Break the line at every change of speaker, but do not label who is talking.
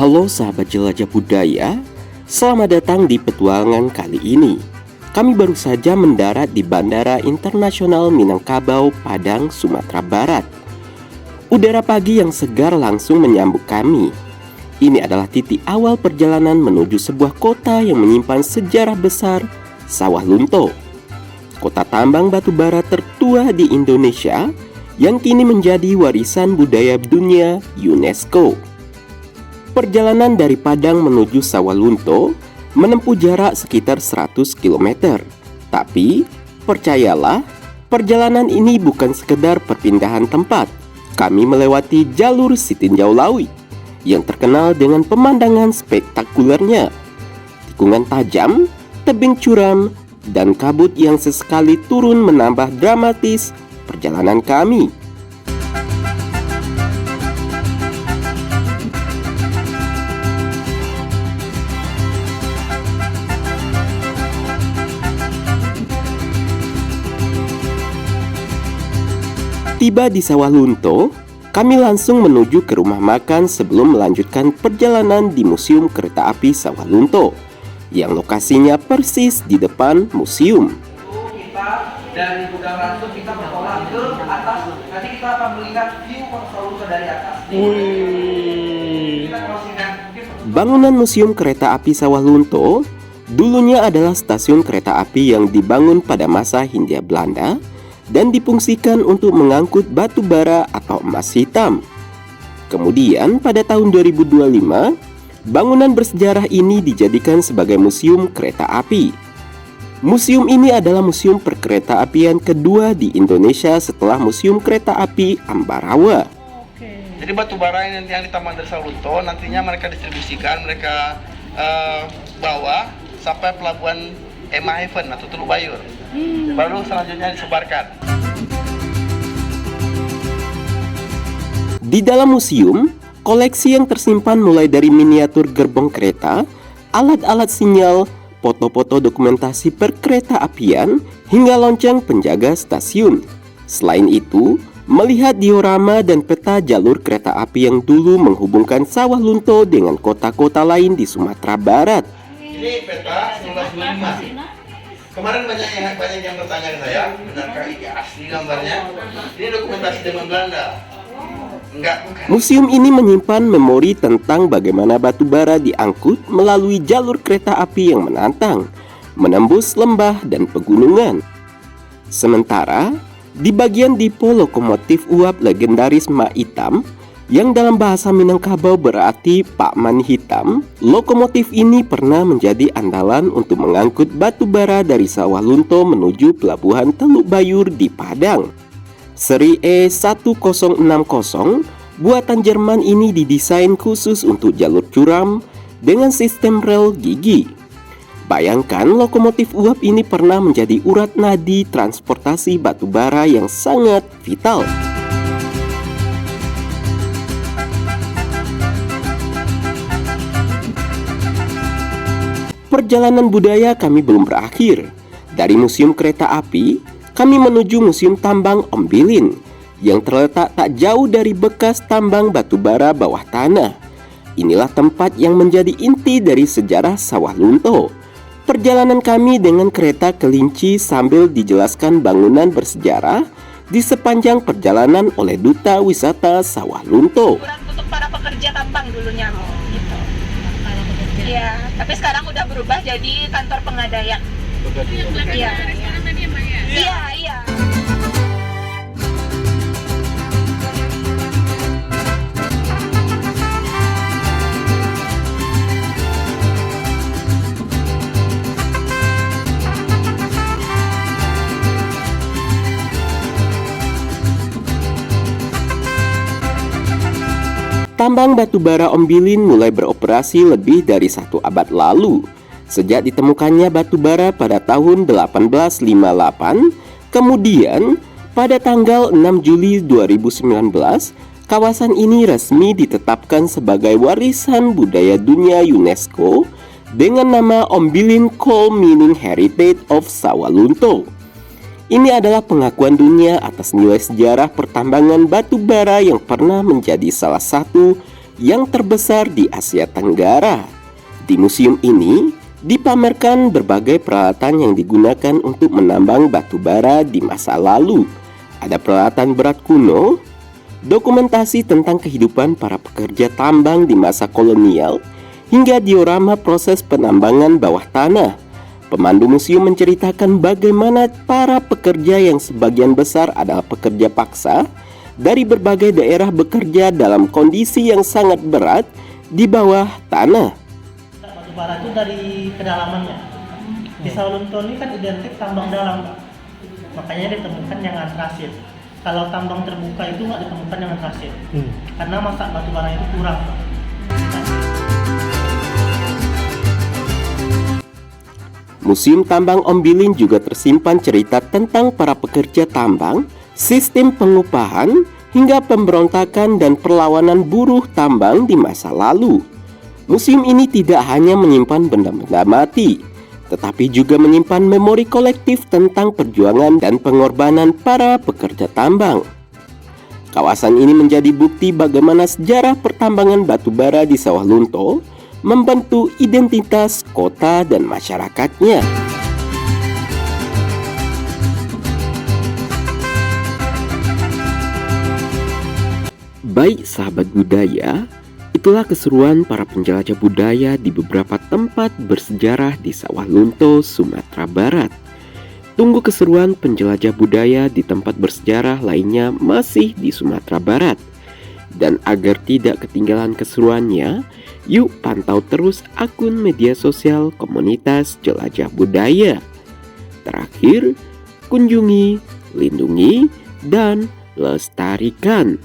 Halo sahabat jelajah budaya, selamat datang di petualangan kali ini. Kami baru saja mendarat di Bandara Internasional Minangkabau, Padang, Sumatera Barat. Udara pagi yang segar langsung menyambut kami. Ini adalah titik awal perjalanan menuju sebuah kota yang menyimpan sejarah besar, Sawah Lunto. Kota tambang batu bara tertua di Indonesia yang kini menjadi warisan budaya dunia UNESCO. Perjalanan dari Padang menuju Sawah Lunto menempuh jarak sekitar 100 km. Tapi, percayalah, perjalanan ini bukan sekedar perpindahan tempat. Kami melewati jalur Sitinjau Lawi yang terkenal dengan pemandangan spektakulernya. Tikungan tajam, tebing curam, dan kabut yang sesekali turun menambah dramatis perjalanan kami. Tiba di Sawah Lunto, kami langsung menuju ke rumah makan sebelum melanjutkan perjalanan di Museum Kereta Api Sawah Lunto, yang lokasinya persis di depan museum.
Kita dari gudang rantum kita bertolak ke atas. Nanti kita akan melihat view Sawah Lunto dari atas. Kita crossingkan.
Bangunan Museum Kereta Api Sawah Lunto dulunya adalah stasiun kereta api yang dibangun pada masa Hindia Belanda dan difungsikan untuk mengangkut batu bara atau emas hitam. Kemudian pada tahun 2025, bangunan bersejarah ini dijadikan sebagai museum kereta api. Museum ini adalah museum perkereta-apian kedua di Indonesia setelah Museum Kereta Api Ambarawa.
Jadi batu bara yang di Taman Sawah Lunto nantinya mereka distribusikan, mereka bawa sampai pelabuhan Ema Haven atau Teluk Bayur. Baru selanjutnya disebarkan.
Di dalam museum, koleksi yang tersimpan mulai dari miniatur gerbong kereta, alat-alat sinyal, foto-foto dokumentasi perkereta apian, hingga lonceng penjaga stasiun. Selain itu, melihat diorama dan peta jalur kereta api yang dulu menghubungkan Sawah Lunto dengan kota-kota lain di Sumatera Barat.
Ini peta 1925. Kemarin banyak yang bertanya ke saya, benarkah ini asli gambarnya? Ini dokumentasi zaman Belanda. Enggak, bukan.
Museum ini menyimpan memori tentang bagaimana batu bara diangkut melalui jalur kereta api yang menantang, menembus lembah dan pegunungan. Sementara, di bagian dipo lokomotif uap legendaris Mak Hitam, yang dalam bahasa Minangkabau berarti Pak Man Hitam, lokomotif ini pernah menjadi andalan untuk mengangkut batu bara dari Sawah Lunto menuju pelabuhan Teluk Bayur di Padang. Seri E1060 buatan Jerman ini didesain khusus untuk jalur curam dengan sistem rel gigi. Bayangkan lokomotif uap ini pernah menjadi urat nadi transportasi batu bara yang sangat vital. Perjalanan budaya kami belum berakhir. Dari Museum Kereta Api, kami menuju Museum Tambang Ombilin yang terletak tak jauh dari bekas tambang batu bara bawah tanah. Inilah tempat yang menjadi inti dari sejarah Sawah Lunto. Perjalanan kami dengan kereta kelinci sambil dijelaskan bangunan bersejarah di sepanjang perjalanan oleh Duta Wisata Sawah Lunto.
Untuk para pekerja tambang dulunya gitu. Iya, tapi sekarang udah berubah jadi kantor pengadaian. Iya, iya, iya.
Tambang batu bara Ombilin mulai beroperasi lebih dari 1 abad lalu. Sejak ditemukannya batu bara pada tahun 1858, kemudian pada tanggal 6 Juli 2019, kawasan ini resmi ditetapkan sebagai warisan budaya dunia UNESCO dengan nama Ombilin Coal Mining Heritage of Sawah Lunto. Ini adalah pengakuan dunia atas nilai sejarah pertambangan batu bara yang pernah menjadi salah satu yang terbesar di Asia Tenggara. Di museum ini dipamerkan berbagai peralatan yang digunakan untuk menambang batu bara di masa lalu. Ada peralatan berat kuno, dokumentasi tentang kehidupan para pekerja tambang di masa kolonial, hingga diorama proses penambangan bawah tanah. Pemandu museum menceritakan bagaimana para pekerja yang sebagian besar adalah pekerja paksa dari berbagai daerah bekerja dalam kondisi yang sangat berat di bawah tanah.
Batu bara itu dari kedalamannya. Di Sawalunto ini kan identik tambang dalam, Pak. Makanya ditemukan yang antrasit. Kalau tambang terbuka itu nggak ditemukan yang antrasit, karena masa batu bara itu kurang, Pak.
Museum Tambang Ombilin juga tersimpan cerita tentang para pekerja tambang, sistem pengupahan, hingga pemberontakan dan perlawanan buruh tambang di masa lalu. Museum ini tidak hanya menyimpan benda-benda mati, tetapi juga menyimpan memori kolektif tentang perjuangan dan pengorbanan para pekerja tambang. Kawasan ini menjadi bukti bagaimana sejarah pertambangan batu bara di Sawah Lunto membentuk identitas kota dan masyarakatnya. Baik sahabat budaya, itulah keseruan para penjelajah budaya di beberapa tempat bersejarah di Sawah Lunto, Sumatera Barat. Tunggu keseruan penjelajah budaya di tempat bersejarah lainnya masih di Sumatera Barat. Dan agar tidak ketinggalan keseruannya, yuk pantau terus akun media sosial komunitas jelajah budaya. Terakhir, kunjungi, lindungi, dan lestarikan.